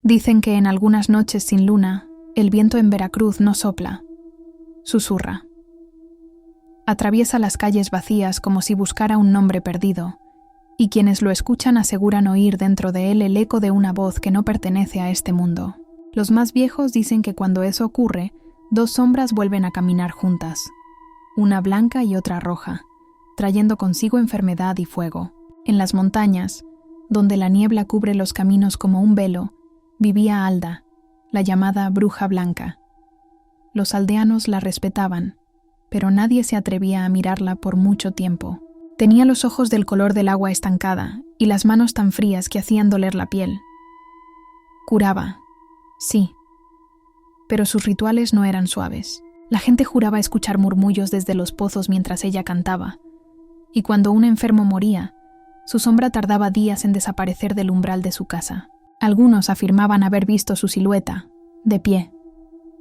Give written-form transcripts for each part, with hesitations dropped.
Dicen que en algunas noches sin luna, el viento en Veracruz no sopla, susurra. Atraviesa las calles vacías como si buscara un nombre perdido, y quienes lo escuchan aseguran oír dentro de él el eco de una voz que no pertenece a este mundo. Los más viejos dicen que cuando eso ocurre, dos sombras vuelven a caminar juntas, una blanca y otra roja, trayendo consigo enfermedad y fuego. En las montañas, donde la niebla cubre los caminos como un velo, vivía Alda, la llamada Bruja Blanca. Los aldeanos la respetaban, pero nadie se atrevía a mirarla por mucho tiempo. Tenía los ojos del color del agua estancada y las manos tan frías que hacían doler la piel. Curaba, sí, pero sus rituales no eran suaves. La gente juraba escuchar murmullos desde los pozos mientras ella cantaba, y cuando un enfermo moría, su sombra tardaba días en desaparecer del umbral de su casa. Algunos afirmaban haber visto su silueta, de pie,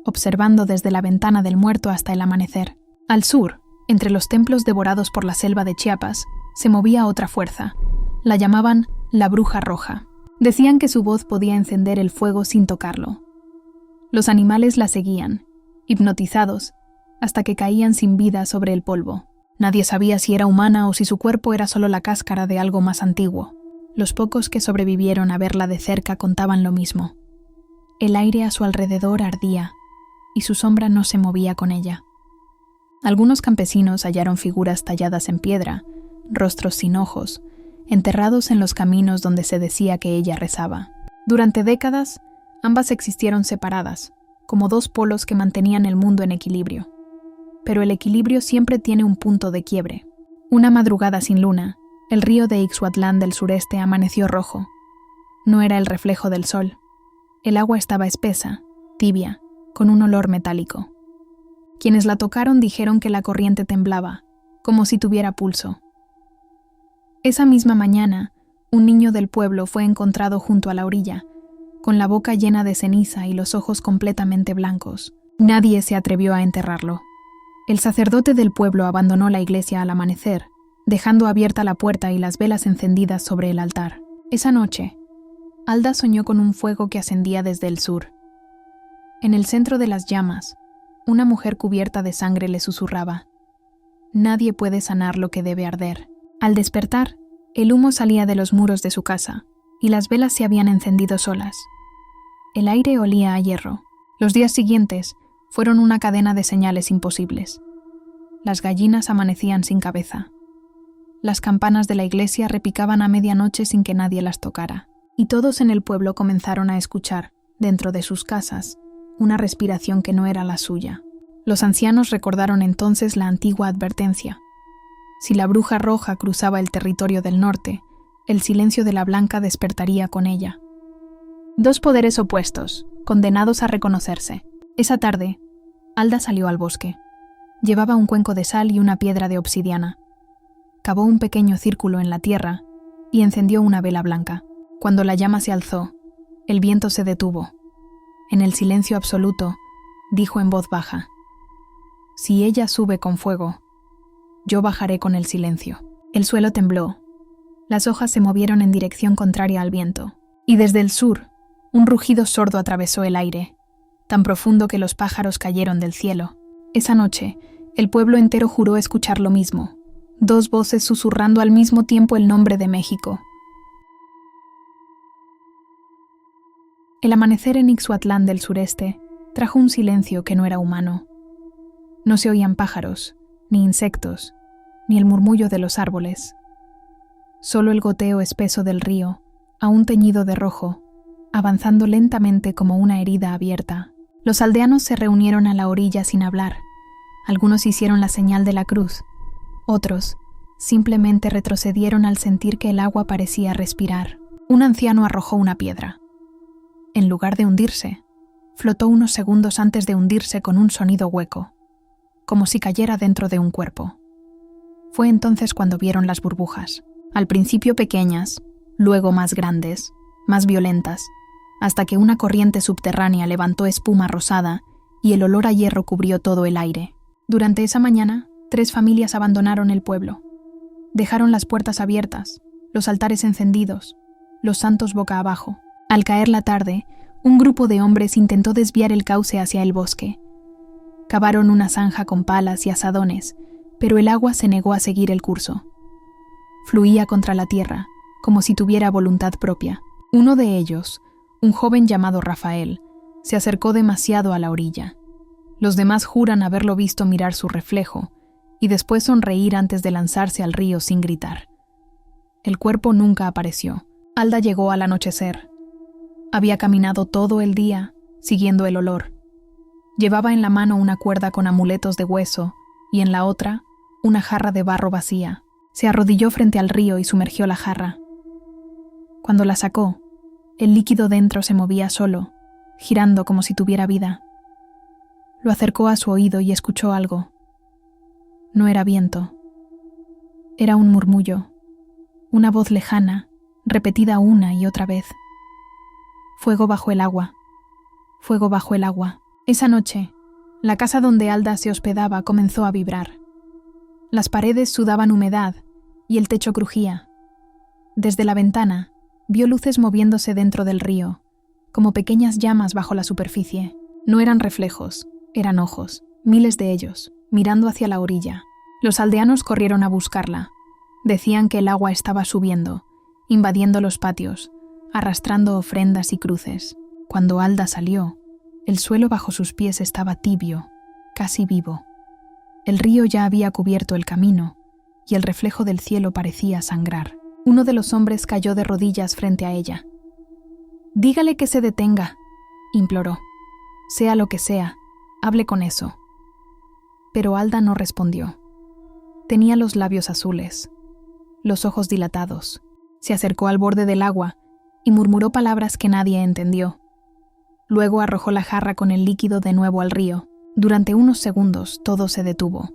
observando desde la ventana del muerto hasta el amanecer. Al sur, entre los templos devorados por la selva de Chiapas, se movía otra fuerza. La llamaban la Bruja Roja. Decían que su voz podía encender el fuego sin tocarlo. Los animales la seguían, hipnotizados, hasta que caían sin vida sobre el polvo. Nadie sabía si era humana o si su cuerpo era solo la cáscara de algo más antiguo. Los pocos que sobrevivieron a verla de cerca contaban lo mismo. El aire a su alrededor ardía, y su sombra no se movía con ella. Algunos campesinos hallaron figuras talladas en piedra, rostros sin ojos, enterrados en los caminos donde se decía que ella rezaba. Durante décadas, ambas existieron separadas, como dos polos que mantenían el mundo en equilibrio. Pero el equilibrio siempre tiene un punto de quiebre. Una madrugada sin luna, el río de Ixhuatlán del sureste amaneció rojo. No era el reflejo del sol. El agua estaba espesa, tibia, con un olor metálico. Quienes la tocaron dijeron que la corriente temblaba, como si tuviera pulso. Esa misma mañana, un niño del pueblo fue encontrado junto a la orilla, con la boca llena de ceniza y los ojos completamente blancos. Nadie se atrevió a enterrarlo. El sacerdote del pueblo abandonó la iglesia al amanecer, dejando abierta la puerta y las velas encendidas sobre el altar. Esa noche, Alda soñó con un fuego que ascendía desde el sur. En el centro de las llamas, una mujer cubierta de sangre le susurraba: «Nadie puede sanar lo que debe arder». Al despertar, el humo salía de los muros de su casa, y las velas se habían encendido solas. El aire olía a hierro. Los días siguientes fueron una cadena de señales imposibles. Las gallinas amanecían sin cabeza. Las campanas de la iglesia repicaban a medianoche sin que nadie las tocara, y todos en el pueblo comenzaron a escuchar, dentro de sus casas, una respiración que no era la suya. Los ancianos recordaron entonces la antigua advertencia. Si la Bruja Roja cruzaba el territorio del norte, el silencio de la Blanca despertaría con ella. Dos poderes opuestos, condenados a reconocerse. Esa tarde, Alda salió al bosque. Llevaba un cuenco de sal y una piedra de obsidiana. Cavó un pequeño círculo en la tierra y encendió una vela blanca. Cuando la llama se alzó, el viento se detuvo. En el silencio absoluto, dijo en voz baja: «Si ella sube con fuego, yo bajaré con el silencio». El suelo tembló. Las hojas se movieron en dirección contraria al viento. Y desde el sur, un rugido sordo atravesó el aire, tan profundo que los pájaros cayeron del cielo. Esa noche, el pueblo entero juró escuchar lo mismo. Dos voces susurrando al mismo tiempo el nombre de México. El amanecer en Ixhuatlán del sureste trajo un silencio que no era humano. No se oían pájaros, ni insectos, ni el murmullo de los árboles. Solo el goteo espeso del río, aún teñido de rojo, avanzando lentamente como una herida abierta. Los aldeanos se reunieron a la orilla sin hablar. Algunos hicieron la señal de la cruz. Otros simplemente retrocedieron al sentir que el agua parecía respirar. Un anciano arrojó una piedra. En lugar de hundirse, flotó unos segundos antes de hundirse con un sonido hueco, como si cayera dentro de un cuerpo. Fue entonces cuando vieron las burbujas, al principio pequeñas, luego más grandes, más violentas, hasta que una corriente subterránea levantó espuma rosada y el olor a hierro cubrió todo el aire. Durante esa mañana, 3 familias abandonaron el pueblo. Dejaron las puertas abiertas, los altares encendidos, los santos boca abajo. Al caer la tarde, Un grupo de hombres intentó desviar el cauce hacia el bosque. Cavaron una zanja con palas y azadones, pero el agua se negó a seguir el curso. Fluía contra la tierra, como si tuviera voluntad propia. Uno de ellos, un joven llamado Rafael, se acercó demasiado a la orilla. Los demás juran haberlo visto mirar su reflejo y después sonreír antes de lanzarse al río sin gritar. El cuerpo nunca apareció. Alda llegó al anochecer. Había caminado todo el día, siguiendo el olor. Llevaba en la mano una cuerda con amuletos de hueso y en la otra una jarra de barro vacía. Se arrodilló frente al río y sumergió la jarra. Cuando la sacó, el líquido dentro se movía solo, girando como si tuviera vida. Lo acercó a su oído y escuchó algo. No era viento. Era un murmullo, una voz lejana, repetida una y otra vez. Fuego bajo el agua. Fuego bajo el agua. Esa noche, la casa donde Alda se hospedaba comenzó a vibrar. Las paredes sudaban humedad y el techo crujía. Desde la ventana, vio luces moviéndose dentro del río, como pequeñas llamas bajo la superficie. No eran reflejos, eran ojos, miles de ellos, mirando hacia la orilla. Los aldeanos corrieron a buscarla. Decían que el agua estaba subiendo, invadiendo los patios, arrastrando ofrendas y cruces. Cuando Alda salió, el suelo bajo sus pies estaba tibio, casi vivo. El río ya había cubierto el camino, y el reflejo del cielo parecía sangrar. Uno de los hombres cayó de rodillas frente a ella. «Dígale que se detenga», imploró. «Sea lo que sea, hable con eso». Pero Alda no respondió. Tenía los labios azules, los ojos dilatados. Se acercó al borde del agua y murmuró palabras que nadie entendió. Luego arrojó la jarra con el líquido de nuevo al río. Durante unos segundos todo se detuvo.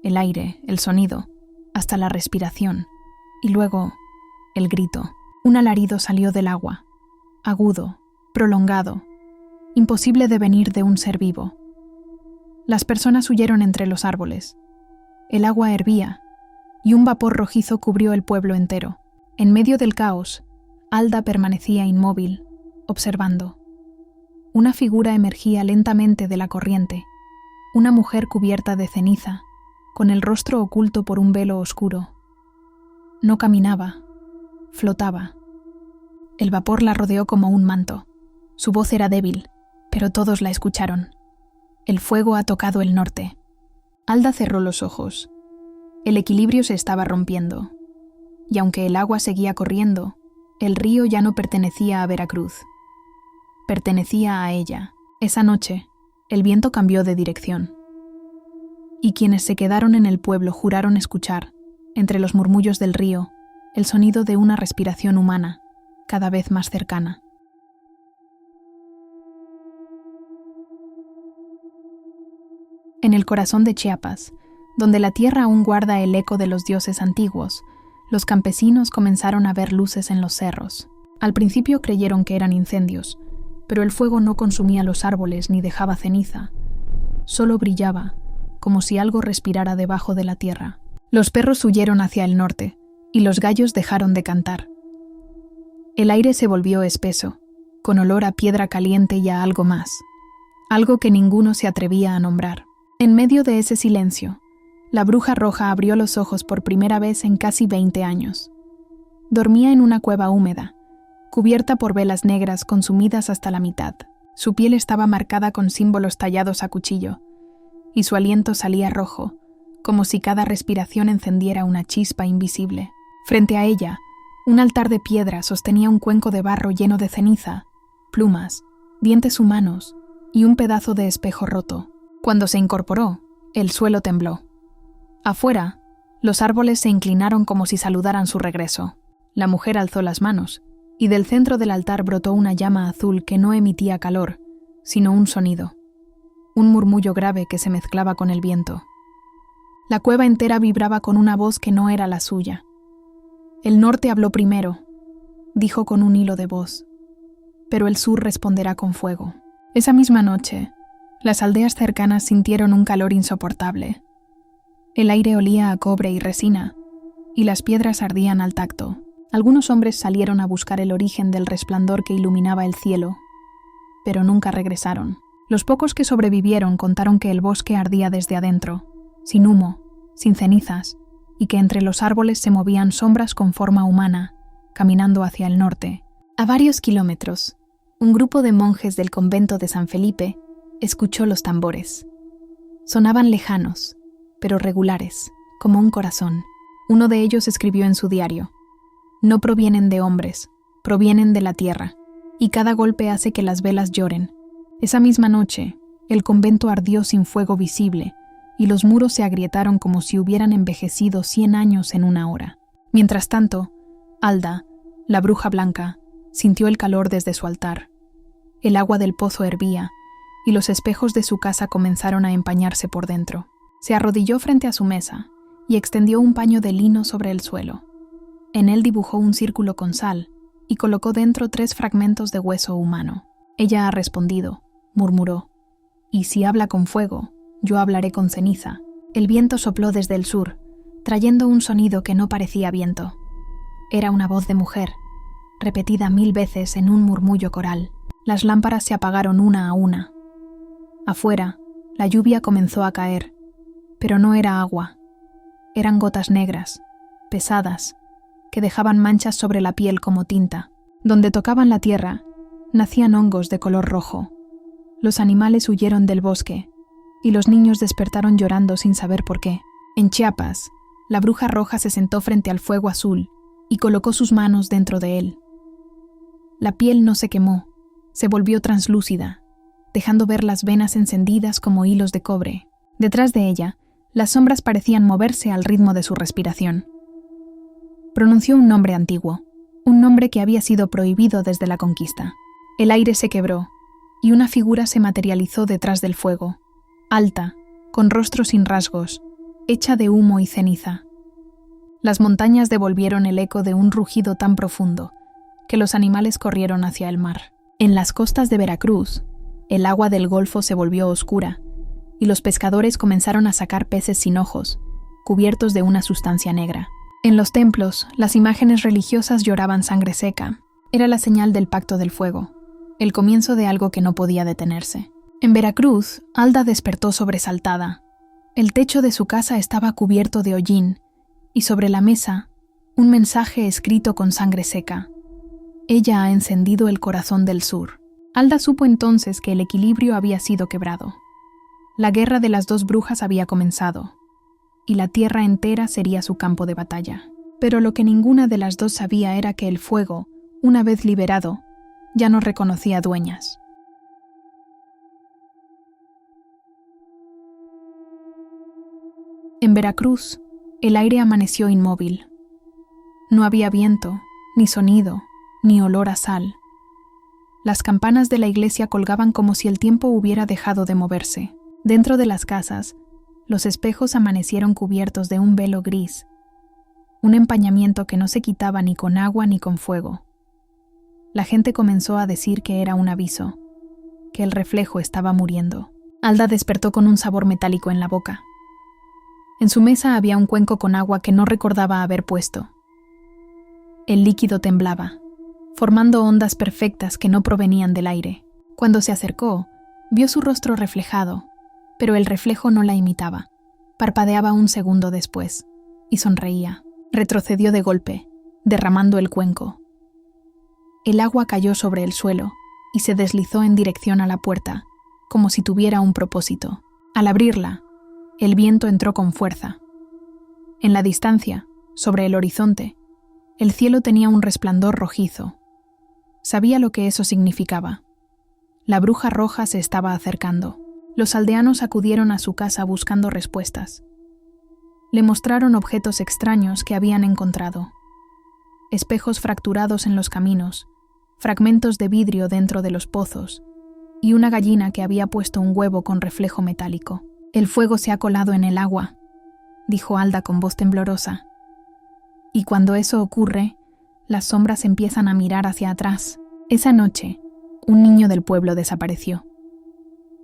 El aire, el sonido, hasta la respiración. Y luego, el grito. Un alarido salió del agua. Agudo, prolongado, imposible de venir de un ser vivo. Las personas huyeron entre los árboles. El agua hervía, y un vapor rojizo cubrió el pueblo entero. En medio del caos, Alda permanecía inmóvil, observando. Una figura emergía lentamente de la corriente, una mujer cubierta de ceniza, con el rostro oculto por un velo oscuro. No caminaba, flotaba. El vapor la rodeó como un manto. Su voz era débil, pero todos la escucharon. El fuego ha tocado el norte. Alda cerró los ojos. El equilibrio se estaba rompiendo. Y aunque el agua seguía corriendo, el río ya no pertenecía a Veracruz. Pertenecía a ella. Esa noche, el viento cambió de dirección. Y quienes se quedaron en el pueblo juraron escuchar, entre los murmullos del río, el sonido de una respiración humana, cada vez más cercana. En el corazón de Chiapas, donde la tierra aún guarda el eco de los dioses antiguos, los campesinos comenzaron a ver luces en los cerros. Al principio creyeron que eran incendios, pero el fuego no consumía los árboles ni dejaba ceniza. Solo brillaba, como si algo respirara debajo de la tierra. Los perros huyeron hacia el norte, y los gallos dejaron de cantar. El aire se volvió espeso, con olor a piedra caliente y a algo más, algo que ninguno se atrevía a nombrar. En medio de ese silencio, la bruja roja abrió los ojos por primera vez en casi 20 años. Dormía en una cueva húmeda, cubierta por velas negras consumidas hasta la mitad. Su piel estaba marcada con símbolos tallados a cuchillo, y su aliento salía rojo, como si cada respiración encendiera una chispa invisible. Frente a ella, un altar de piedra sostenía un cuenco de barro lleno de ceniza, plumas, dientes humanos y un pedazo de espejo roto. Cuando se incorporó, el suelo tembló. Afuera, los árboles se inclinaron como si saludaran su regreso. La mujer alzó las manos, y del centro del altar brotó una llama azul que no emitía calor, sino un sonido. Un murmullo grave que se mezclaba con el viento. La cueva entera vibraba con una voz que no era la suya. El norte habló primero, dijo con un hilo de voz, pero el sur responderá con fuego. Esa misma noche, las aldeas cercanas sintieron un calor insoportable. El aire olía a cobre y resina, y las piedras ardían al tacto. Algunos hombres salieron a buscar el origen del resplandor que iluminaba el cielo. pero nunca regresaron. Los pocos que sobrevivieron contaron que el bosque ardía desde adentro, sin humo, sin cenizas, y que entre los árboles se movían sombras con forma humana, caminando hacia el norte. A varios kilómetros, un grupo de monjes del convento de San Felipe escuchó los tambores. Sonaban lejanos, pero regulares, como un corazón. Uno de ellos escribió en su diario: «No provienen de hombres, provienen de la tierra, y cada golpe hace que las velas lloren». Esa misma noche, el convento ardió sin fuego visible, y los muros se agrietaron como si hubieran envejecido 100 años en una hora. Mientras tanto, Alda, la bruja blanca, sintió el calor desde su altar. El agua del pozo hervía, y los espejos de su casa comenzaron a empañarse por dentro. Se arrodilló frente a su mesa y extendió un paño de lino sobre el suelo. En él dibujó un círculo con sal y colocó dentro 3 fragmentos de hueso humano. «Ella ha respondido», murmuró, «y si habla con fuego, yo hablaré con ceniza». El viento sopló desde el sur, trayendo un sonido que no parecía viento. Era una voz de mujer, repetida 1000 veces en un murmullo coral. Las lámparas se apagaron una a una. Afuera, la lluvia comenzó a caer, pero no era agua. Eran gotas negras, pesadas, que dejaban manchas sobre la piel como tinta. Donde tocaban la tierra, nacían hongos de color rojo. Los animales huyeron del bosque, y los niños despertaron llorando sin saber por qué. En Chiapas, la bruja roja se sentó frente al fuego azul y colocó sus manos dentro de él. La piel no se quemó, se volvió translúcida, dejando ver las venas encendidas como hilos de cobre. Detrás de ella, las sombras parecían moverse al ritmo de su respiración. Pronunció un nombre antiguo, un nombre que había sido prohibido desde la conquista. El aire se quebró, y una figura se materializó detrás del fuego, alta, con rostro sin rasgos, hecha de humo y ceniza. Las montañas devolvieron el eco de un rugido tan profundo que los animales corrieron hacia el mar. En las costas de Veracruz, el agua del Golfo se volvió oscura y los pescadores comenzaron a sacar peces sin ojos, cubiertos de una sustancia negra. En los templos, las imágenes religiosas lloraban sangre seca. Era la señal del pacto del fuego, el comienzo de algo que no podía detenerse. En Veracruz, Alda despertó sobresaltada. El techo de su casa estaba cubierto de hollín y sobre la mesa, un mensaje escrito con sangre seca. «Ella ha encendido el corazón del sur». Alda supo entonces que el equilibrio había sido quebrado. La guerra de las 2 brujas había comenzado, y la tierra entera sería su campo de batalla. Pero lo que ninguna de las 2 sabía era que el fuego, una vez liberado, ya no reconocía dueñas. En Veracruz, el aire amaneció inmóvil. No había viento, ni sonido, ni olor a sal. Las campanas de la iglesia colgaban como si el tiempo hubiera dejado de moverse. Dentro de las casas, los espejos amanecieron cubiertos de un velo gris, un empañamiento que no se quitaba ni con agua ni con fuego. La gente comenzó a decir que era un aviso, que el reflejo estaba muriendo. Alda despertó con un sabor metálico en la boca. En su mesa había un cuenco con agua que no recordaba haber puesto. El líquido temblaba, formando ondas perfectas que no provenían del aire. Cuando se acercó, vio su rostro reflejado, pero el reflejo no la imitaba. Parpadeaba un segundo después, y sonreía. Retrocedió de golpe, derramando el cuenco. El agua cayó sobre el suelo y se deslizó en dirección a la puerta, como si tuviera un propósito. Al abrirla, el viento entró con fuerza. En la distancia, sobre el horizonte, el cielo tenía un resplandor rojizo. Sabía lo que eso significaba. La bruja roja se estaba acercando. Los aldeanos acudieron a su casa buscando respuestas. Le mostraron objetos extraños que habían encontrado. Espejos fracturados en los caminos, fragmentos de vidrio dentro de los pozos y una gallina que había puesto un huevo con reflejo metálico. «El fuego se ha colado en el agua», dijo Alda con voz temblorosa. «Y cuando eso ocurre, las sombras empiezan a mirar hacia atrás». Esa noche, un niño del pueblo desapareció.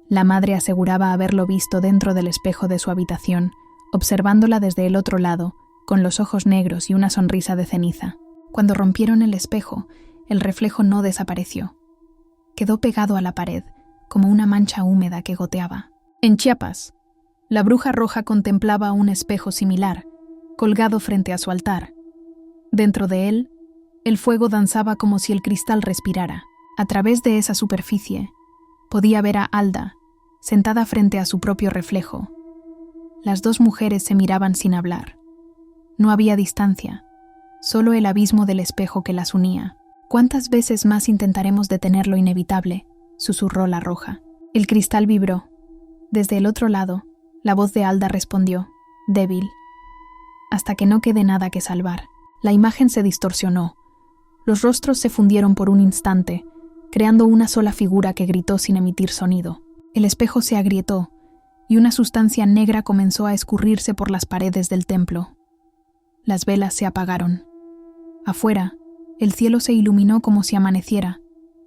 La madre aseguraba haberlo visto dentro del espejo de su habitación, observándola desde el otro lado, con los ojos negros y una sonrisa de ceniza. Cuando rompieron el espejo, el reflejo no desapareció. quedó pegado a la pared, como una mancha húmeda que goteaba. En Chiapas, la bruja roja contemplaba un espejo similar, colgado frente a su altar. Dentro de él, el fuego danzaba como si el cristal respirara. A través de esa superficie, podía ver a Alda, sentada frente a su propio reflejo. Las dos mujeres se miraban sin hablar. No había distancia, solo el abismo del espejo que las unía. ¿Cuántas veces más intentaremos detener lo inevitable?, susurró la roja. El cristal vibró. Desde el otro lado, la voz de Alda respondió, débil. Hasta que no quede nada que salvar. La imagen se distorsionó. Los rostros se fundieron por un instante, creando una sola figura que gritó sin emitir sonido. El espejo se agrietó, y una sustancia negra comenzó a escurrirse por las paredes del templo. Las velas se apagaron. Afuera, el cielo se iluminó como si amaneciera,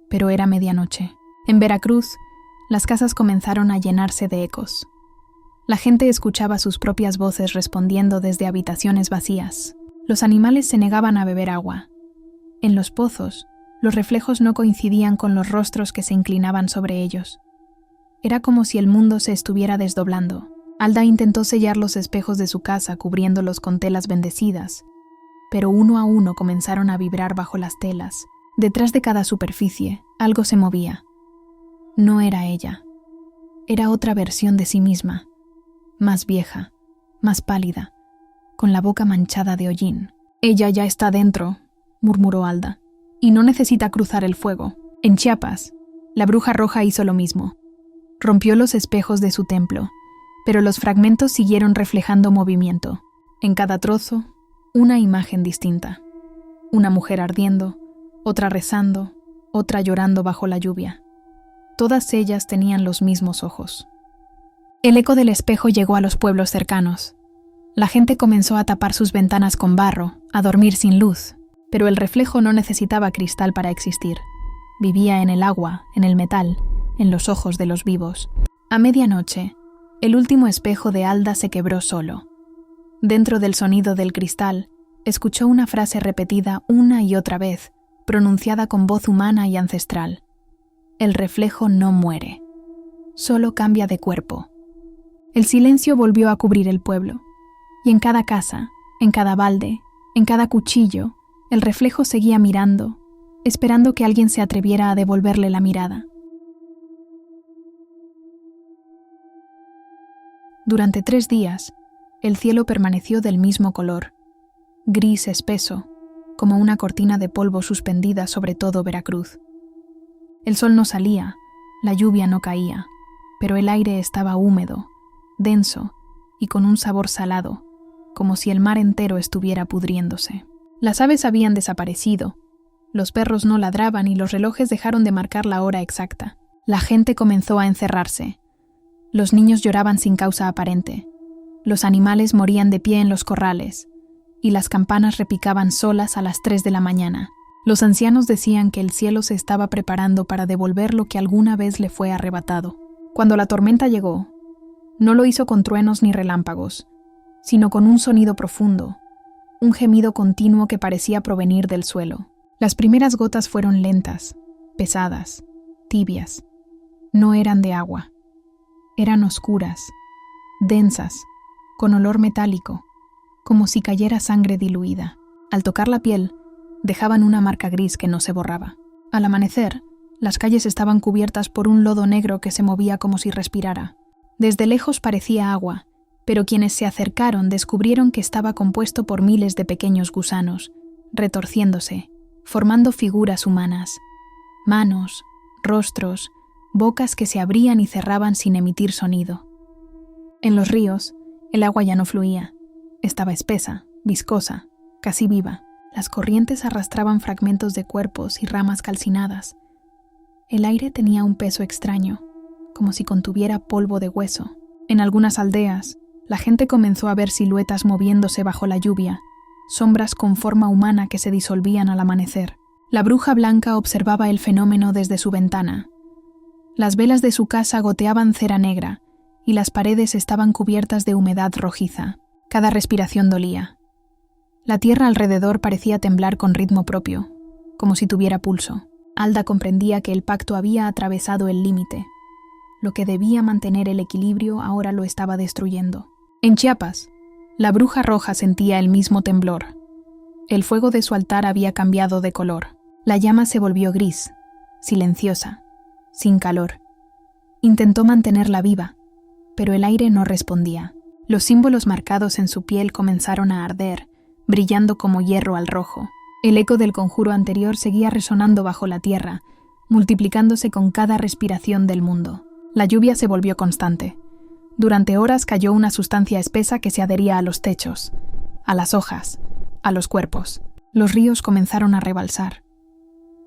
pero era medianoche. En Veracruz, las casas comenzaron a llenarse de ecos. La gente escuchaba sus propias voces respondiendo desde habitaciones vacías. Los animales se negaban a beber agua. En los pozos, los reflejos no coincidían con los rostros que se inclinaban sobre ellos. Era como si el mundo se estuviera desdoblando. Alda intentó sellar los espejos de su casa cubriéndolos con telas bendecidas, pero uno a uno comenzaron a vibrar bajo las telas. Detrás de cada superficie, algo se movía. No era ella. Era otra versión de sí misma, más vieja, más pálida, con la boca manchada de hollín. «Ella ya está dentro», murmuró Alda, «y no necesita cruzar el fuego». En Chiapas, la bruja roja hizo lo mismo. Rompió los espejos de su templo, pero los fragmentos siguieron reflejando movimiento. En cada trozo, una imagen distinta. Una mujer ardiendo, otra rezando, otra llorando bajo la lluvia. Todas ellas tenían los mismos ojos. El eco del espejo llegó a los pueblos cercanos. La gente comenzó a tapar sus ventanas con barro, a dormir sin luz, pero el reflejo no necesitaba cristal para existir. Vivía en el agua, en el metal, en los ojos de los vivos. A medianoche, el último espejo de Alda se quebró solo. Dentro del sonido del cristal, escuchó una frase repetida una y otra vez, pronunciada con voz humana y ancestral. El reflejo no muere, solo cambia de cuerpo. El silencio volvió a cubrir el pueblo, y en cada casa, en cada balde, en cada cuchillo, el reflejo seguía mirando, esperando que alguien se atreviera a devolverle la mirada. Durante 3 días, el cielo permaneció del mismo color, gris espeso, como una cortina de polvo suspendida sobre todo Veracruz. El sol no salía, la lluvia no caía, pero el aire estaba húmedo, denso y con un sabor salado, como si el mar entero estuviera pudriéndose. Las aves habían desaparecido, los perros no ladraban y los relojes dejaron de marcar la hora exacta. La gente comenzó a encerrarse. Los niños lloraban sin causa aparente. Los animales morían de pie en los corrales, y las campanas repicaban solas a las 3 de la mañana. Los ancianos decían que el cielo se estaba preparando para devolver lo que alguna vez le fue arrebatado. Cuando la tormenta llegó, no lo hizo con truenos ni relámpagos, sino con un sonido profundo, un gemido continuo que parecía provenir del suelo. Las primeras gotas fueron lentas, pesadas, tibias. No eran de agua. Eran oscuras, densas, con olor metálico, como si cayera sangre diluida. Al tocar la piel, dejaban una marca gris que no se borraba. Al amanecer, las calles estaban cubiertas por un lodo negro que se movía como si respirara. Desde lejos parecía agua, pero quienes se acercaron descubrieron que estaba compuesto por miles de pequeños gusanos, retorciéndose, formando figuras humanas. Manos, rostros, bocas que se abrían y cerraban sin emitir sonido. En los ríos, el agua ya no fluía. Estaba espesa, viscosa, casi viva. Las corrientes arrastraban fragmentos de cuerpos y ramas calcinadas. El aire tenía un peso extraño, como si contuviera polvo de hueso. En algunas aldeas, la gente comenzó a ver siluetas moviéndose bajo la lluvia, sombras con forma humana que se disolvían al amanecer. La bruja blanca observaba el fenómeno desde su ventana. Las velas de su casa goteaban cera negra y las paredes estaban cubiertas de humedad rojiza. Cada respiración dolía. La tierra alrededor parecía temblar con ritmo propio, como si tuviera pulso. Alda comprendía que el pacto había atravesado el límite. Lo que debía mantener el equilibrio ahora lo estaba destruyendo. En Chiapas, la bruja roja sentía el mismo temblor. El fuego de su altar había cambiado de color. La llama se volvió gris, silenciosa, sin calor. Intentó mantenerla viva, pero el aire no respondía. Los símbolos marcados en su piel comenzaron a arder, brillando como hierro al rojo. El eco del conjuro anterior seguía resonando bajo la tierra, multiplicándose con cada respiración del mundo. La lluvia se volvió constante. Durante horas cayó una sustancia espesa que se adhería a los techos, a las hojas, a los cuerpos. Los ríos comenzaron a rebalsar.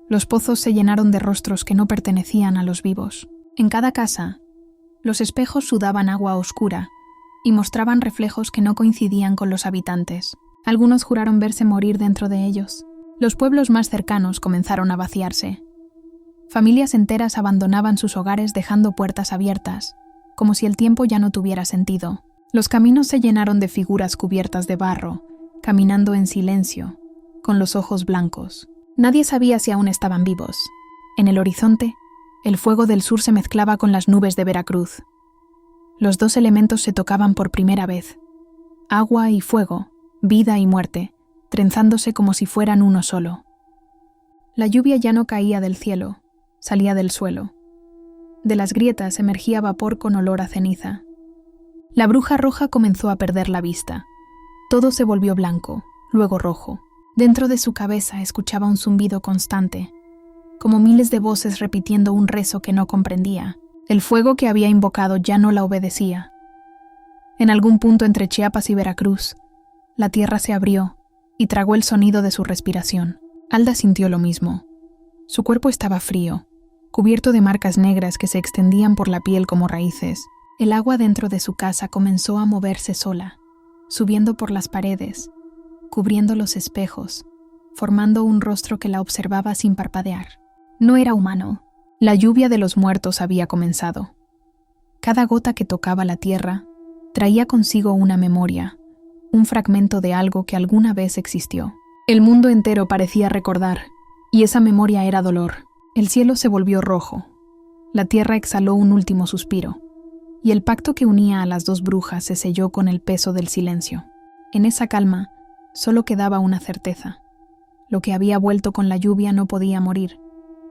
Los pozos se llenaron de rostros que no pertenecían a los vivos. En cada casa, los espejos sudaban agua oscura y mostraban reflejos que no coincidían con los habitantes. Algunos juraron verse morir dentro de ellos. Los pueblos más cercanos comenzaron a vaciarse. Familias enteras abandonaban sus hogares dejando puertas abiertas, como si el tiempo ya no tuviera sentido. Los caminos se llenaron de figuras cubiertas de barro, caminando en silencio, con los ojos blancos. Nadie sabía si aún estaban vivos. En el horizonte, el fuego del sur se mezclaba con las nubes de Veracruz. Los dos elementos se tocaban por primera vez. Agua y fuego, vida y muerte, trenzándose como si fueran uno solo. La lluvia ya no caía del cielo, salía del suelo. De las grietas emergía vapor con olor a ceniza. La bruja roja comenzó a perder la vista. Todo se volvió blanco, luego rojo. Dentro de su cabeza escuchaba un zumbido constante, como miles de voces repitiendo un rezo que no comprendía. El fuego que había invocado ya no la obedecía. En algún punto entre Chiapas y Veracruz, la tierra se abrió y tragó el sonido de su respiración. Alda sintió lo mismo. Su cuerpo estaba frío, cubierto de marcas negras que se extendían por la piel como raíces. El agua dentro de su casa comenzó a moverse sola, subiendo por las paredes, cubriendo los espejos, formando un rostro que la observaba sin parpadear. No era humano. La lluvia de los muertos había comenzado. Cada gota que tocaba la tierra traía consigo una memoria, un fragmento de algo que alguna vez existió. El mundo entero parecía recordar, y esa memoria era dolor. El cielo se volvió rojo. La tierra exhaló un último suspiro, y el pacto que unía a las dos brujas se selló con el peso del silencio. En esa calma, solo quedaba una certeza. Lo que había vuelto con la lluvia no podía morir,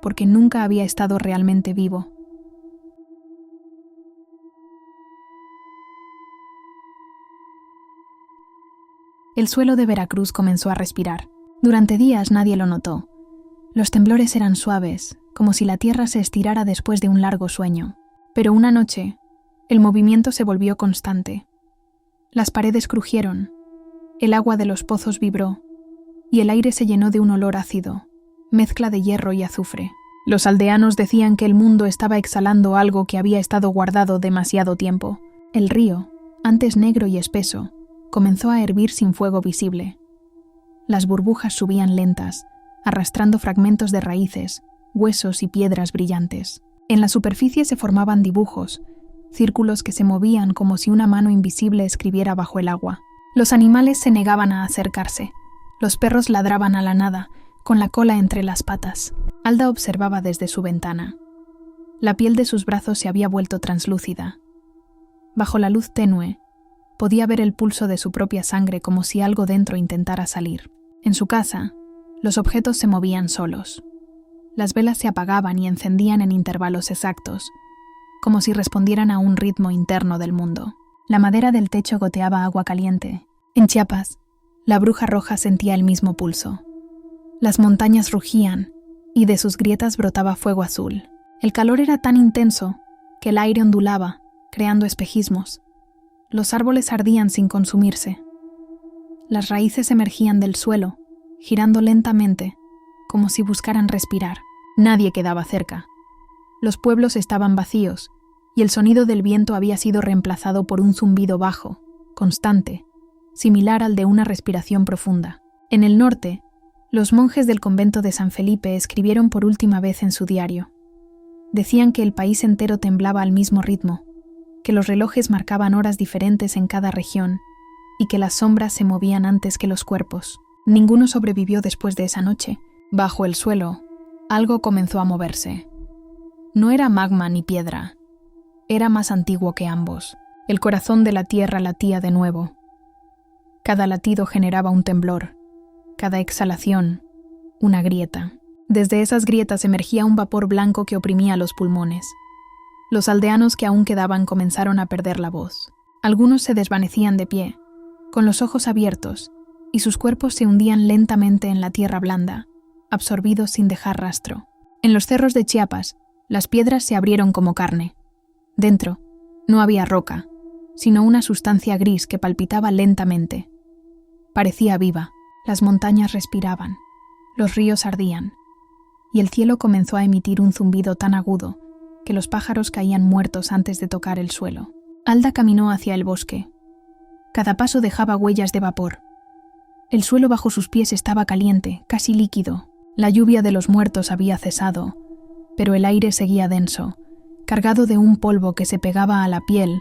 porque nunca había estado realmente vivo. El suelo de Veracruz comenzó a respirar. Durante días nadie lo notó. Los temblores eran suaves, como si la tierra se estirara después de un largo sueño. Pero una noche, el movimiento se volvió constante. Las paredes crujieron, el agua de los pozos vibró, y el aire se llenó de un olor ácido, mezcla de hierro y azufre. Los aldeanos decían que el mundo estaba exhalando algo que había estado guardado demasiado tiempo. El río, antes negro y espeso, comenzó a hervir sin fuego visible. Las burbujas subían lentas, arrastrando fragmentos de raíces, huesos y piedras brillantes. En la superficie se formaban dibujos, círculos que se movían como si una mano invisible escribiera bajo el agua. Los animales se negaban a acercarse. Los perros ladraban a la nada, con la cola entre las patas. Alda observaba desde su ventana. La piel de sus brazos se había vuelto translúcida. Bajo la luz tenue, podía ver el pulso de su propia sangre como si algo dentro intentara salir. En su casa, los objetos se movían solos. Las velas se apagaban y encendían en intervalos exactos, como si respondieran a un ritmo interno del mundo. La madera del techo goteaba agua caliente. En Chiapas, la bruja roja sentía el mismo pulso. Las montañas rugían, y de sus grietas brotaba fuego azul. El calor era tan intenso que el aire ondulaba, creando espejismos. Los árboles ardían sin consumirse. Las raíces emergían del suelo, girando lentamente, como si buscaran respirar. Nadie quedaba cerca. Los pueblos estaban vacíos, y el sonido del viento había sido reemplazado por un zumbido bajo, constante, similar al de una respiración profunda. En el norte, los monjes del convento de San Felipe escribieron por última vez en su diario. Decían que el país entero temblaba al mismo ritmo, que los relojes marcaban horas diferentes en cada región y que las sombras se movían antes que los cuerpos. Ninguno sobrevivió después de esa noche. Bajo el suelo, Algo comenzó a moverse. No era magma ni piedra. Era más antiguo que ambos. El corazón de la tierra latía de nuevo. Cada latido generaba un temblor. Cada exhalación, una grieta. Desde esas grietas emergía un vapor blanco que oprimía los pulmones. Los aldeanos que aún quedaban comenzaron a perder la voz. Algunos se desvanecían de pie, con los ojos abiertos, y sus cuerpos se hundían lentamente en la tierra blanda, absorbidos sin dejar rastro. En los cerros de Chiapas, las piedras se abrieron como carne. Dentro, no había roca, sino una sustancia gris que palpitaba lentamente. Parecía viva, las montañas respiraban, los ríos ardían, y el cielo comenzó a emitir un zumbido tan agudo que los pájaros caían muertos antes de tocar el suelo. Alda caminó hacia el bosque. Cada paso dejaba huellas de vapor. El suelo bajo sus pies estaba caliente, casi líquido. La lluvia de los muertos había cesado, pero el aire seguía denso, cargado de un polvo que se pegaba a la piel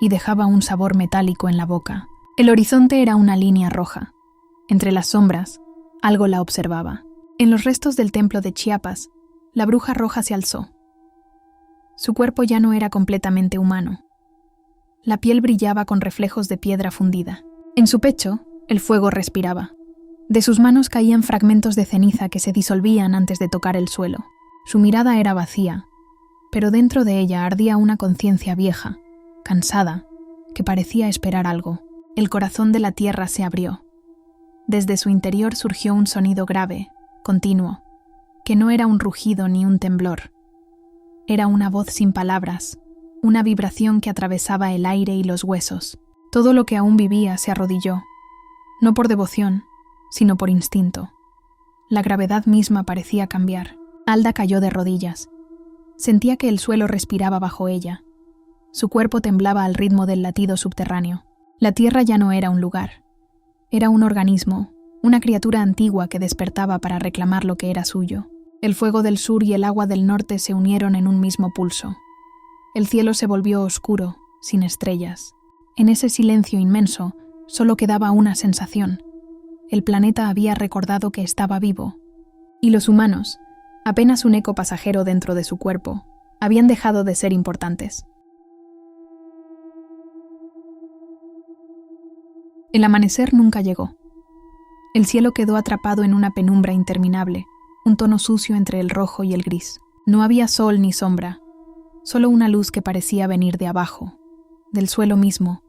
y dejaba un sabor metálico en la boca. El horizonte era una línea roja. Entre las sombras, algo la observaba. En los restos del templo de Chiapas, la bruja roja se alzó. Su cuerpo ya no era completamente humano. La piel brillaba con reflejos de piedra fundida. En su pecho, el fuego respiraba. De sus manos caían fragmentos de ceniza que se disolvían antes de tocar el suelo. Su mirada era vacía, pero dentro de ella ardía una conciencia vieja, cansada, que parecía esperar algo. El corazón de la tierra se abrió. Desde su interior surgió un sonido grave, continuo, que no era un rugido ni un temblor. Era una voz sin palabras, una vibración que atravesaba el aire y los huesos. Todo lo que aún vivía se arrodilló, no por devoción, sino por instinto. La gravedad misma parecía cambiar. Alda cayó de rodillas. Sentía que el suelo respiraba bajo ella. Su cuerpo temblaba al ritmo del latido subterráneo. La tierra ya no era un lugar. Era un organismo, una criatura antigua que despertaba para reclamar lo que era suyo. El fuego del sur y el agua del norte se unieron en un mismo pulso. El cielo se volvió oscuro, sin estrellas. En ese silencio inmenso solo quedaba una sensación. El planeta había recordado que estaba vivo. Y los humanos, apenas un eco pasajero dentro de su cuerpo, habían dejado de ser importantes. El amanecer nunca llegó. El cielo quedó atrapado en una penumbra interminable, un tono sucio entre el rojo y el gris. No había sol ni sombra, solo una luz que parecía venir de abajo, del suelo mismo,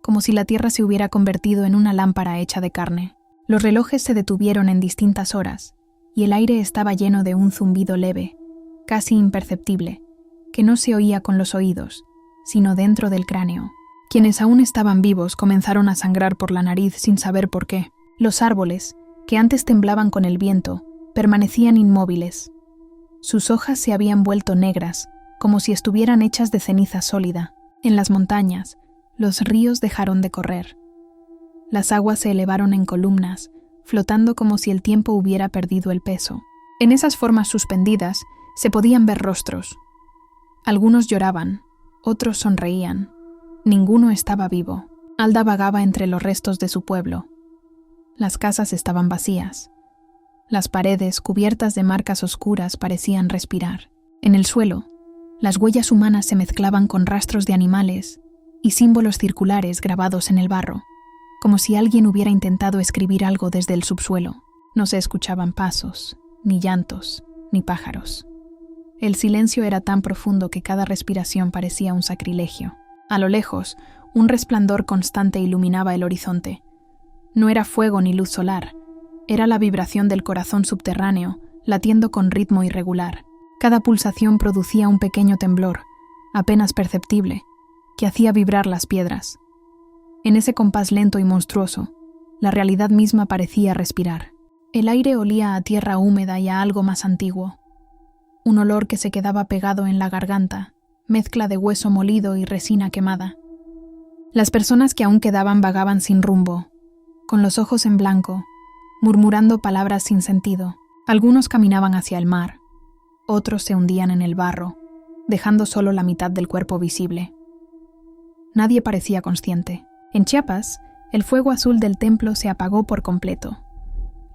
como si la tierra se hubiera convertido en una lámpara hecha de carne. Los relojes se detuvieron en distintas horas, y el aire estaba lleno de un zumbido leve, casi imperceptible, que no se oía con los oídos, sino dentro del cráneo. Quienes aún estaban vivos comenzaron a sangrar por la nariz sin saber por qué. Los árboles, que antes temblaban con el viento, permanecían inmóviles. Sus hojas se habían vuelto negras, como si estuvieran hechas de ceniza sólida. En las montañas, los ríos dejaron de correr. Las aguas se elevaron en columnas, flotando como si el tiempo hubiera perdido el peso. En esas formas suspendidas se podían ver rostros. Algunos lloraban, otros sonreían. Ninguno estaba vivo. Alda vagaba entre los restos de su pueblo. Las casas estaban vacías. Las paredes, cubiertas de marcas oscuras, parecían respirar. En el suelo, las huellas humanas se mezclaban con rastros de animales y símbolos circulares grabados en el barro, como si alguien hubiera intentado escribir algo desde el subsuelo. No se escuchaban pasos, ni llantos, ni pájaros. El silencio era tan profundo que cada respiración parecía un sacrilegio. A lo lejos, un resplandor constante iluminaba el horizonte. No era fuego ni luz solar, era la vibración del corazón subterráneo, latiendo con ritmo irregular. Cada pulsación producía un pequeño temblor, apenas perceptible, que hacía vibrar las piedras. En ese compás lento y monstruoso, la realidad misma parecía respirar. El aire olía a tierra húmeda y a algo más antiguo. Un olor que se quedaba pegado en la garganta, mezcla de hueso molido y resina quemada. Las personas que aún quedaban vagaban sin rumbo, con los ojos en blanco, murmurando palabras sin sentido. Algunos caminaban hacia el mar, otros se hundían en el barro, dejando solo la mitad del cuerpo visible. Nadie parecía consciente. En Chiapas, el fuego azul del templo se apagó por completo.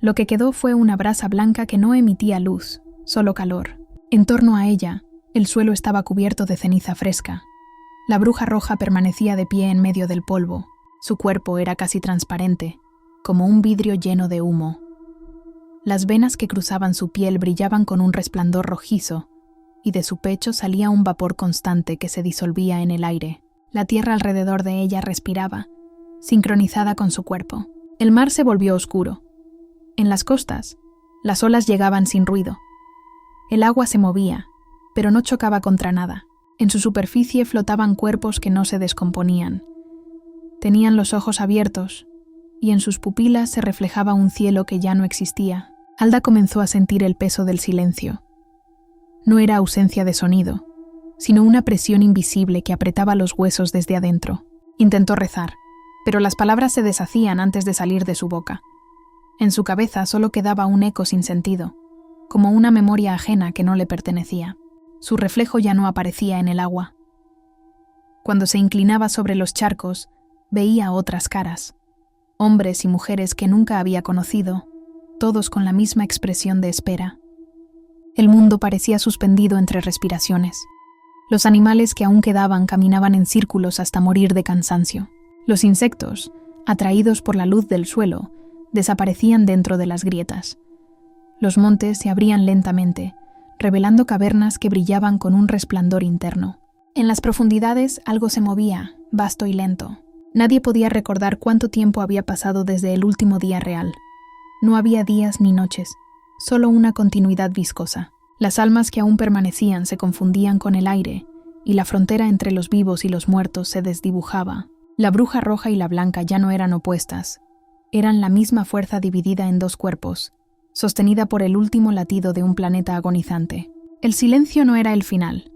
Lo que quedó fue una brasa blanca que no emitía luz, solo calor. En torno a ella, el suelo estaba cubierto de ceniza fresca. La bruja roja permanecía de pie en medio del polvo. Su cuerpo era casi transparente, como un vidrio lleno de humo. Las venas que cruzaban su piel brillaban con un resplandor rojizo, y de su pecho salía un vapor constante que se disolvía en el aire. La tierra alrededor de ella respiraba, sincronizada con su cuerpo. El mar se volvió oscuro. En las costas, las olas llegaban sin ruido. El agua se movía, pero no chocaba contra nada. En su superficie flotaban cuerpos que no se descomponían. Tenían los ojos abiertos, y en sus pupilas se reflejaba un cielo que ya no existía. Alda comenzó a sentir el peso del silencio. No era ausencia de sonido, sino una presión invisible que apretaba los huesos desde adentro. Intentó rezar, pero las palabras se deshacían antes de salir de su boca. En su cabeza solo quedaba un eco sin sentido, como una memoria ajena que no le pertenecía. Su reflejo ya no aparecía en el agua. Cuando se inclinaba sobre los charcos, veía otras caras, hombres y mujeres que nunca había conocido, todos con la misma expresión de espera. El mundo parecía suspendido entre respiraciones. Los animales que aún quedaban caminaban en círculos hasta morir de cansancio. Los insectos, atraídos por la luz del suelo, desaparecían dentro de las grietas. Los montes se abrían lentamente, revelando cavernas que brillaban con un resplandor interno. En las profundidades algo se movía, vasto y lento. Nadie podía recordar cuánto tiempo había pasado desde el último día real. No había días ni noches, solo una continuidad viscosa. Las almas que aún permanecían se confundían con el aire, y la frontera entre los vivos y los muertos se desdibujaba. La bruja roja y la blanca ya no eran opuestas. Eran la misma fuerza dividida en dos cuerpos, sostenida por el último latido de un planeta agonizante. El silencio no era el final.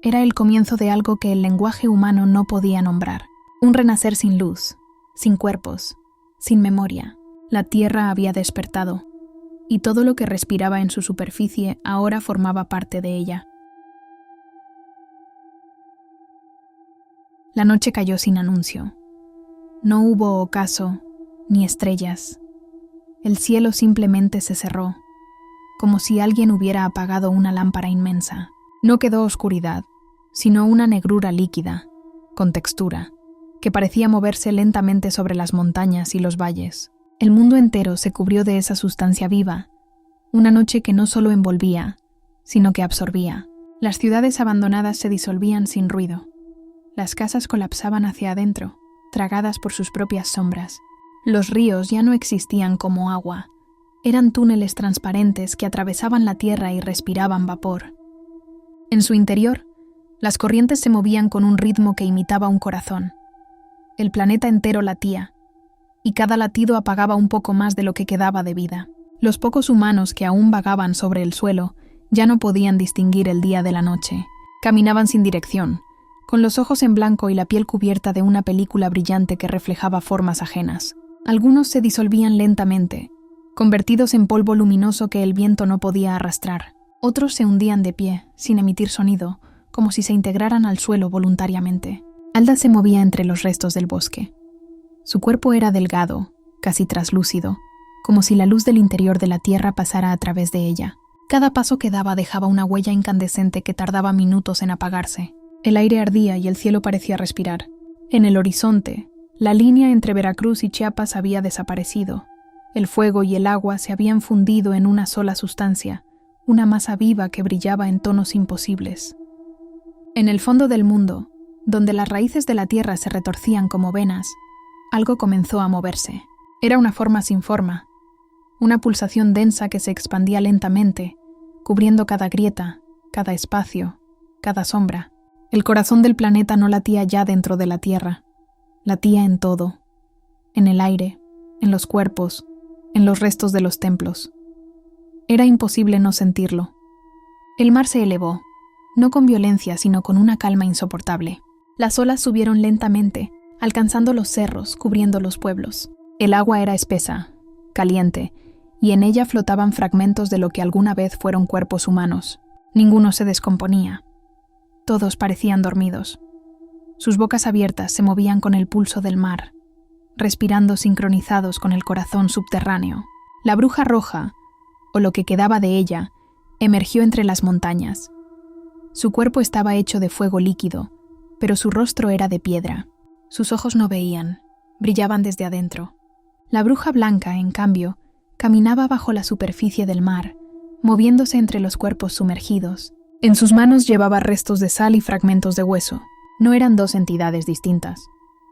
Era el comienzo de algo que el lenguaje humano no podía nombrar. Un renacer sin luz, sin cuerpos, sin memoria. La tierra había despertado, y todo lo que respiraba en su superficie ahora formaba parte de ella. La noche cayó sin anuncio. No hubo ocaso, ni estrellas. El cielo simplemente se cerró, como si alguien hubiera apagado una lámpara inmensa. No quedó oscuridad, sino una negrura líquida, con textura, que parecía moverse lentamente sobre las montañas y los valles. El mundo entero se cubrió de esa sustancia viva, una noche que no solo envolvía, sino que absorbía. Las ciudades abandonadas se disolvían sin ruido. Las casas colapsaban hacia adentro, tragadas por sus propias sombras. Los ríos ya no existían como agua. Eran túneles transparentes que atravesaban la tierra y respiraban vapor. En su interior, las corrientes se movían con un ritmo que imitaba un corazón. El planeta entero latía, y cada latido apagaba un poco más de lo que quedaba de vida. Los pocos humanos que aún vagaban sobre el suelo ya no podían distinguir el día de la noche. Caminaban sin dirección, con los ojos en blanco y la piel cubierta de una película brillante que reflejaba formas ajenas. Algunos se disolvían lentamente, convertidos en polvo luminoso que el viento no podía arrastrar. Otros se hundían de pie, sin emitir sonido, como si se integraran al suelo voluntariamente. Alda se movía entre los restos del bosque. Su cuerpo era delgado, casi traslúcido, como si la luz del interior de la tierra pasara a través de ella. Cada paso que daba dejaba una huella incandescente que tardaba minutos en apagarse. El aire ardía y el cielo parecía respirar. En el horizonte, la línea entre Veracruz y Chiapas había desaparecido. El fuego y el agua se habían fundido en una sola sustancia, una masa viva que brillaba en tonos imposibles. En el fondo del mundo, donde las raíces de la tierra se retorcían como venas, algo comenzó a moverse. Era una forma sin forma, una pulsación densa que se expandía lentamente, cubriendo cada grieta, cada espacio, cada sombra. El corazón del planeta no latía ya dentro de la tierra, latía en todo, en el aire, en los cuerpos, en los restos de los templos. Era imposible no sentirlo. El mar se elevó, no con violencia, sino con una calma insoportable. Las olas subieron lentamente, alcanzando los cerros, cubriendo los pueblos. El agua era espesa, caliente, y en ella flotaban fragmentos de lo que alguna vez fueron cuerpos humanos. Ninguno se descomponía. Todos parecían dormidos. Sus bocas abiertas se movían con el pulso del mar, respirando sincronizados con el corazón subterráneo. La bruja roja, o lo que quedaba de ella, emergió entre las montañas. Su cuerpo estaba hecho de fuego líquido, pero su rostro era de piedra. Sus ojos no veían, brillaban desde adentro. La bruja blanca, en cambio, caminaba bajo la superficie del mar, moviéndose entre los cuerpos sumergidos. En sus manos llevaba restos de sal y fragmentos de hueso. No eran dos entidades distintas.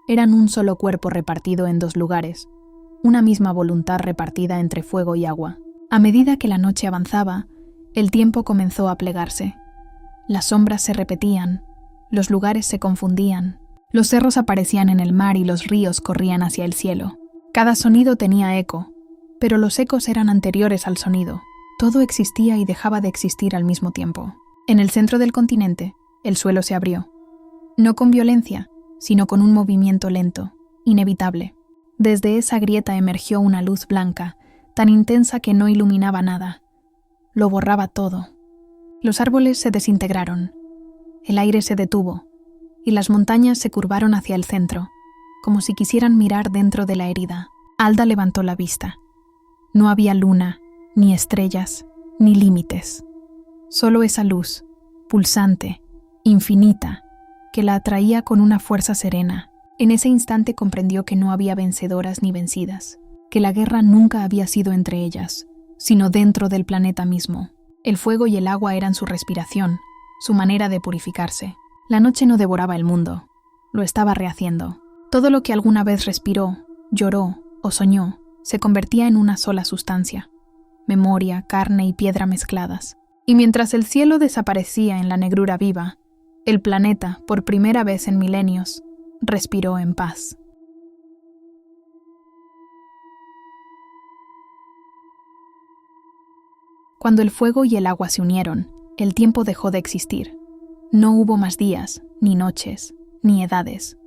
Eran un solo cuerpo repartido en dos lugares, una misma voluntad repartida entre fuego y agua. A medida que la noche avanzaba, el tiempo comenzó a plegarse. Las sombras se repetían, los lugares se confundían, los cerros aparecían en el mar y los ríos corrían hacia el cielo. Cada sonido tenía eco, pero los ecos eran anteriores al sonido. Todo existía y dejaba de existir al mismo tiempo. En el centro del continente, el suelo se abrió. No con violencia, sino con un movimiento lento, inevitable. Desde esa grieta emergió una luz blanca, tan intensa que no iluminaba nada. Lo borraba todo. Los árboles se desintegraron, el aire se detuvo, y las montañas se curvaron hacia el centro, como si quisieran mirar dentro de la herida. Alda levantó la vista. No había luna, ni estrellas, ni límites. Solo esa luz, pulsante, infinita, que la atraía con una fuerza serena. En ese instante comprendió que no había vencedoras ni vencidas, que la guerra nunca había sido entre ellas, sino dentro del planeta mismo. El fuego y el agua eran su respiración, su manera de purificarse. La noche no devoraba el mundo, lo estaba rehaciendo. Todo lo que alguna vez respiró, lloró o soñó se convertía en una sola sustancia: memoria, carne y piedra mezcladas. Y mientras el cielo desaparecía en la negrura viva, el planeta, por primera vez en milenios, respiró en paz. Cuando el fuego y el agua se unieron, el tiempo dejó de existir. No hubo más días, ni noches, ni edades.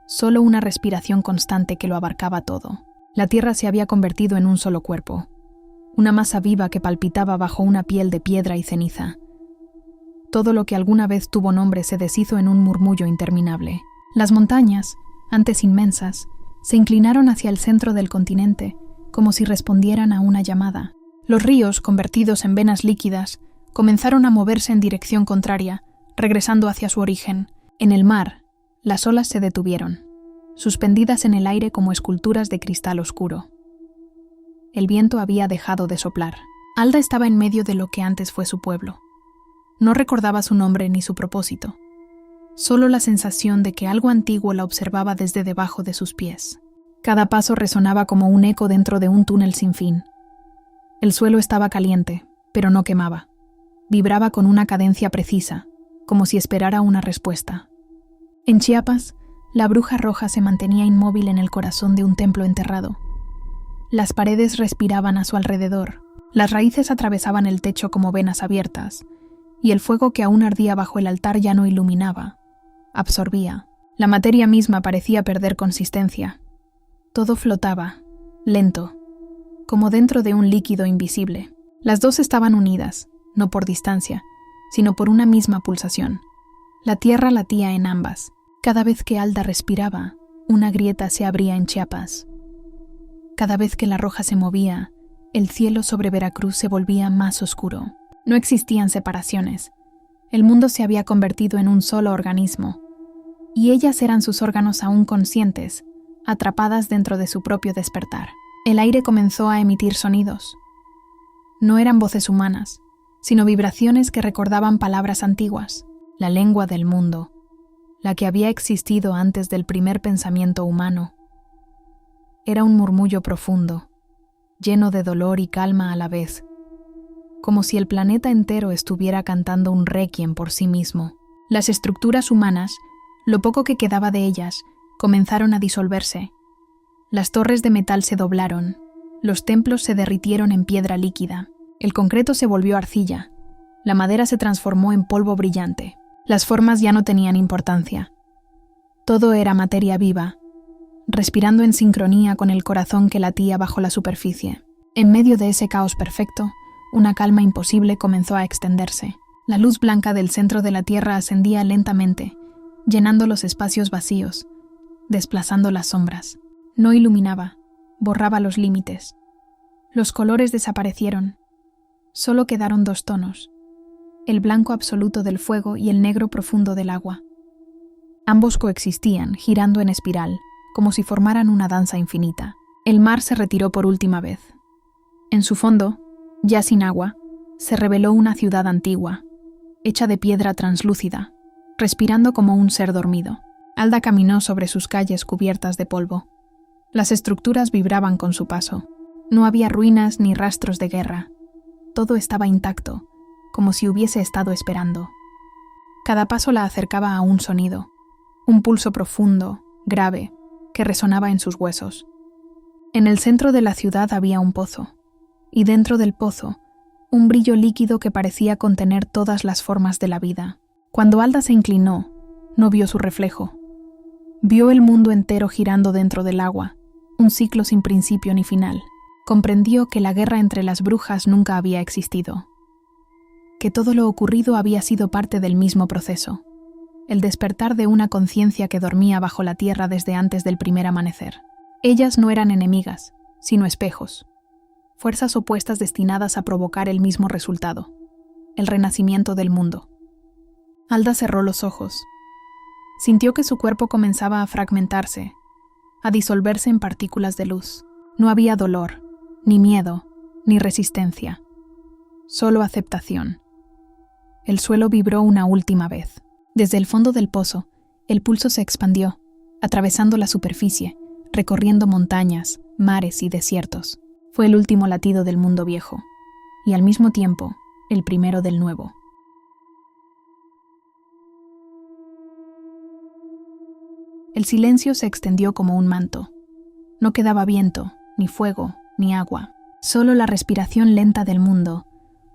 Solo una respiración constante que lo abarcaba todo. La tierra se había convertido en un solo cuerpo, una masa viva que palpitaba bajo una piel de piedra y ceniza. Todo lo que alguna vez tuvo nombre se deshizo en un murmullo interminable. Las montañas, antes inmensas, se inclinaron hacia el centro del continente, como si respondieran a una llamada. Los ríos, convertidos en venas líquidas, comenzaron a moverse en dirección contraria, regresando hacia su origen. En el mar, las olas se detuvieron, suspendidas en el aire como esculturas de cristal oscuro. El viento había dejado de soplar. Alda estaba en medio de lo que antes fue su pueblo. No recordaba su nombre ni su propósito, solo la sensación de que algo antiguo la observaba desde debajo de sus pies. Cada paso resonaba como un eco dentro de un túnel sin fin. El suelo estaba caliente, pero no quemaba. Vibraba con una cadencia precisa, como si esperara una respuesta. En Chiapas, la bruja roja se mantenía inmóvil en el corazón de un templo enterrado. Las paredes respiraban a su alrededor, las raíces atravesaban el techo como venas abiertas, y el fuego que aún ardía bajo el altar ya no iluminaba, absorbía. La materia misma parecía perder consistencia. Todo flotaba, lento, como dentro de un líquido invisible. Las dos estaban unidas, no por distancia, sino por una misma pulsación. La tierra latía en ambas. Cada vez que Alda respiraba, una grieta se abría en Chiapas. Cada vez que la roja se movía, el cielo sobre Veracruz se volvía más oscuro. No existían separaciones. El mundo se había convertido en un solo organismo, y ellas eran sus órganos aún conscientes, atrapadas dentro de su propio despertar. El aire comenzó a emitir sonidos. No eran voces humanas, sino vibraciones que recordaban palabras antiguas, la lengua del mundo, la que había existido antes del primer pensamiento humano. Era un murmullo profundo, lleno de dolor y calma a la vez, como si el planeta entero estuviera cantando un requiem por sí mismo. Las estructuras humanas, lo poco que quedaba de ellas, comenzaron a disolverse. Las torres de metal se doblaron, los templos se derritieron en piedra líquida, el concreto se volvió arcilla, la madera se transformó en polvo brillante. Las formas ya no tenían importancia. Todo era materia viva, respirando en sincronía con el corazón que latía bajo la superficie. En medio de ese caos perfecto, una calma imposible comenzó a extenderse. La luz blanca del centro de la Tierra ascendía lentamente, llenando los espacios vacíos, desplazando las sombras. No iluminaba, borraba los límites. Los colores desaparecieron. Solo quedaron dos tonos, el blanco absoluto del fuego y el negro profundo del agua. Ambos coexistían, girando en espiral, como si formaran una danza infinita. El mar se retiró por última vez. En su fondo, ya sin agua, se reveló una ciudad antigua, hecha de piedra translúcida, respirando como un ser dormido. Alda caminó sobre sus calles cubiertas de polvo. Las estructuras vibraban con su paso. No había ruinas ni rastros de guerra. Todo estaba intacto, como si hubiese estado esperando. Cada paso la acercaba a un sonido, un pulso profundo, grave, que resonaba en sus huesos. En el centro de la ciudad había un pozo, y dentro del pozo, un brillo líquido que parecía contener todas las formas de la vida. Cuando Alda se inclinó, no vio su reflejo. Vio el mundo entero girando dentro del agua, un ciclo sin principio ni final. Comprendió que la guerra entre las brujas nunca había existido, que todo lo ocurrido había sido parte del mismo proceso, el despertar de una conciencia que dormía bajo la tierra desde antes del primer amanecer. Ellas no eran enemigas, sino espejos, fuerzas opuestas destinadas a provocar el mismo resultado, el renacimiento del mundo. Alda cerró los ojos. Sintió que su cuerpo comenzaba a fragmentarse, a disolverse en partículas de luz. No había dolor, ni miedo, ni resistencia. Solo aceptación. El suelo vibró una última vez. Desde el fondo del pozo, el pulso se expandió, atravesando la superficie, recorriendo montañas, mares y desiertos. Fue el último latido del mundo viejo, y al mismo tiempo, el primero del nuevo. El silencio se extendió como un manto. No quedaba viento, ni fuego, ni agua. Solo la respiración lenta del mundo,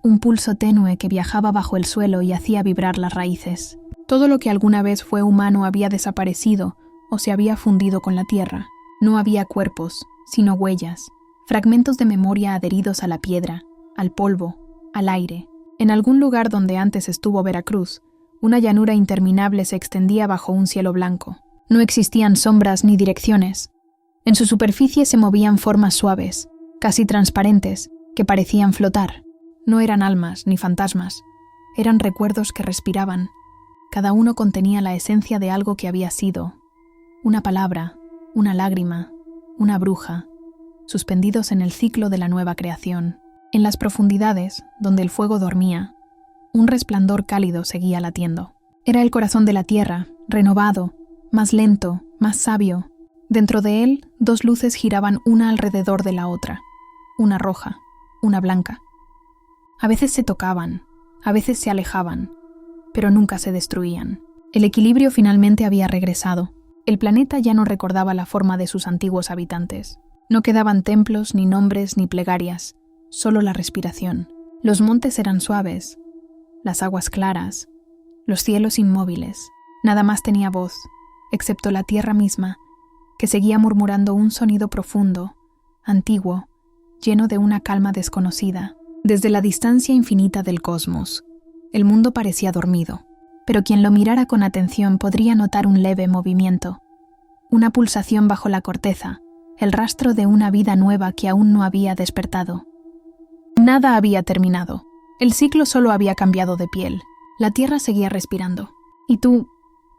un pulso tenue que viajaba bajo el suelo y hacía vibrar las raíces. Todo lo que alguna vez fue humano había desaparecido o se había fundido con la tierra. No había cuerpos, sino huellas, fragmentos de memoria adheridos a la piedra, al polvo, al aire. En algún lugar donde antes estuvo Veracruz, una llanura interminable se extendía bajo un cielo blanco. No existían sombras ni direcciones. En su superficie se movían formas suaves, casi transparentes, que parecían flotar. No eran almas ni fantasmas, eran recuerdos que respiraban. Cada uno contenía la esencia de algo que había sido. Una palabra, una lágrima, una bruja, suspendidos en el ciclo de la nueva creación. En las profundidades, donde el fuego dormía, un resplandor cálido seguía latiendo. Era el corazón de la tierra, renovado, más lento, más sabio. Dentro de él, dos luces giraban una alrededor de la otra, una roja, una blanca. A veces se tocaban, a veces se alejaban, pero nunca se destruían. El equilibrio finalmente había regresado. El planeta ya no recordaba la forma de sus antiguos habitantes. No quedaban templos, ni nombres, ni plegarias, solo la respiración. Los montes eran suaves, las aguas claras, los cielos inmóviles. Nada más tenía voz, excepto la tierra misma, que seguía murmurando un sonido profundo, antiguo, lleno de una calma desconocida. Desde la distancia infinita del cosmos, el mundo parecía dormido, pero quien lo mirara con atención podría notar un leve movimiento, una pulsación bajo la corteza, el rastro de una vida nueva que aún no había despertado. Nada había terminado. El ciclo solo había cambiado de piel. La tierra seguía respirando. ¿Y tú,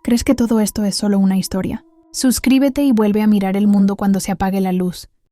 crees que todo esto es solo una historia? Suscríbete y vuelve a mirar el mundo cuando se apague la luz.